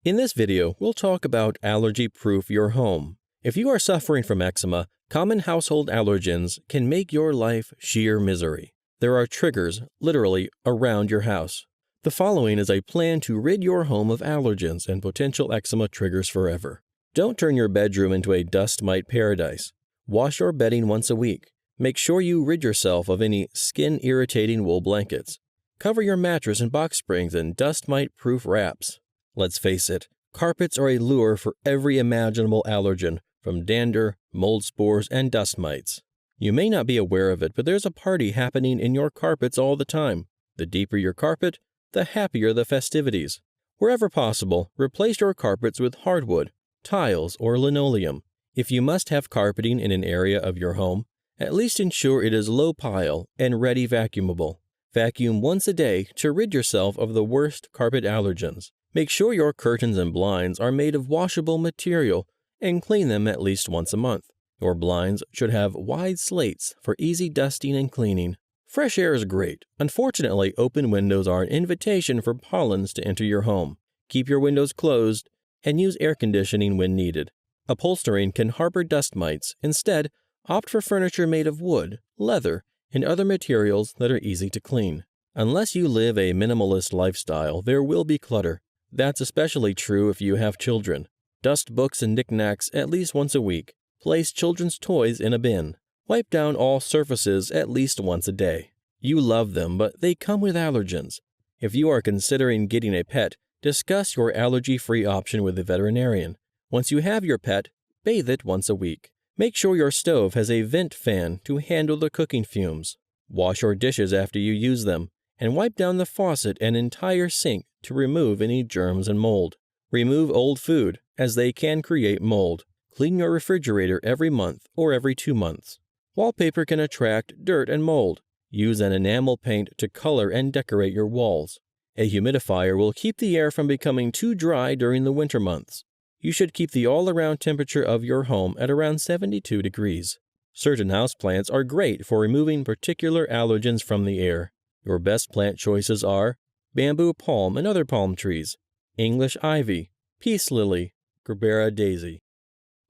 In this video, we'll talk about allergy-proof your home. If you are suffering from eczema, common household allergens can make your life sheer misery. There are triggers, literally, around your house. The following is a plan to rid your home of allergens and potential eczema triggers forever. Don't turn your bedroom into a dust mite paradise. Wash your bedding once a week. Make sure you rid yourself of any skin-irritating wool blankets. Cover your mattress and box springs in dust mite-proof wraps. Let's face it, carpets are a lure for every imaginable allergen, from dander, mold spores, and dust mites. You may not be aware of it, but there's a party happening in your carpets all the time. The deeper your carpet, the happier the festivities. Wherever possible, replace your carpets with hardwood, tiles, or linoleum. If you must have carpeting in an area of your home, at least ensure it is low pile and ready vacuumable. Vacuum once a day to rid yourself of the worst carpet allergens. Make sure your curtains and blinds are made of washable material and clean them at least once a month. Your blinds should have wide slates for easy dusting and cleaning. Fresh air is great. Unfortunately, open windows are an invitation for pollens to enter your home. Keep your windows closed and use air conditioning when needed. Upholstering can harbor dust mites. Instead, opt for furniture made of wood, leather, and other materials that are easy to clean. Unless you live a minimalist lifestyle, there will be clutter. That's especially true if you have children. Dust books and knickknacks at least once a week. Place children's toys in a bin. Wipe down all surfaces at least once a day. You love them, but they come with allergens. If you are considering getting a pet, discuss your allergy-free option with a veterinarian. Once you have your pet, bathe it once a week. Make sure your stove has a vent fan to handle the cooking fumes. Wash your dishes after you use them, and wipe down the faucet and entire sink to remove any germs and mold. Remove old food, as they can create mold. Clean your refrigerator every month or every 2 months. Wallpaper can attract dirt and mold. Use an enamel paint to color and decorate your walls. A humidifier will keep the air from becoming too dry during the winter months. You should keep the all-around temperature of your home at around 72 degrees. Certain houseplants are great for removing particular allergens from the air. Your best plant choices are bamboo palm and other palm trees, English ivy, peace lily, Gerbera daisy.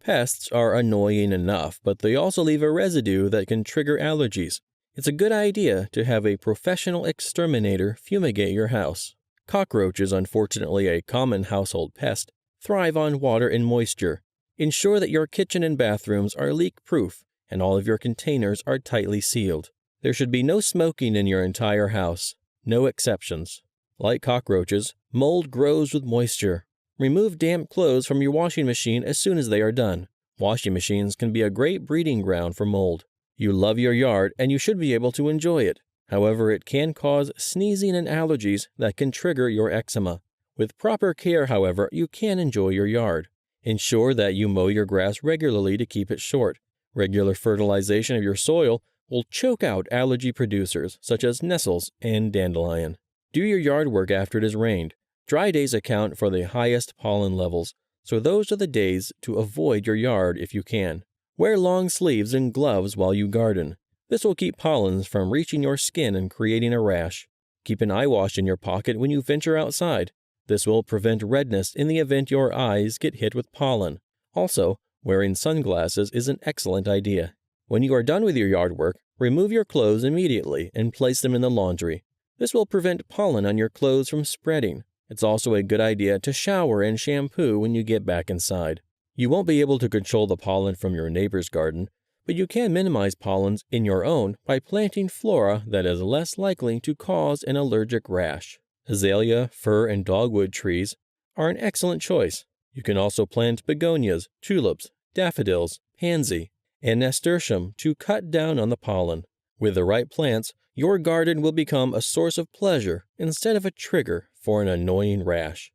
Pests are annoying enough, but they also leave a residue that can trigger allergies. It's a good idea to have a professional exterminator fumigate your house. Cockroaches, unfortunately a common household pest, thrive on water and moisture. Ensure that your kitchen and bathrooms are leak-proof and all of your containers are tightly sealed. There should be no smoking in your entire house. No exceptions. Like cockroaches, mold grows with moisture. Remove damp clothes from your washing machine as soon as they are done. Washing machines can be a great breeding ground for mold. You love your yard and you should be able to enjoy it. However, it can cause sneezing and allergies that can trigger your eczema. With proper care, however, you can enjoy your yard. Ensure that you mow your grass regularly to keep it short. Regular fertilization of your soil will choke out allergy producers such as nettles and dandelion. Do your yard work after it has rained. Dry days account for the highest pollen levels, so those are the days to avoid your yard if you can. Wear long sleeves and gloves while you garden. This will keep pollens from reaching your skin and creating a rash. Keep an eye wash in your pocket when you venture outside. This will prevent redness in the event your eyes get hit with pollen. Also, wearing sunglasses is an excellent idea. When you are done with your yard work, remove your clothes immediately and place them in the laundry. This will prevent pollen on your clothes from spreading. It's also a good idea to shower and shampoo when you get back inside. You won't be able to control the pollen from your neighbor's garden, but you can minimize pollens in your own by planting flora that is less likely to cause an allergic rash. Azalea, fir, and dogwood trees are an excellent choice. You can also plant begonias, tulips, daffodils, pansy, and nasturtium to cut down on the pollen. With the right plants, your garden will become a source of pleasure instead of a trigger for an annoying rash.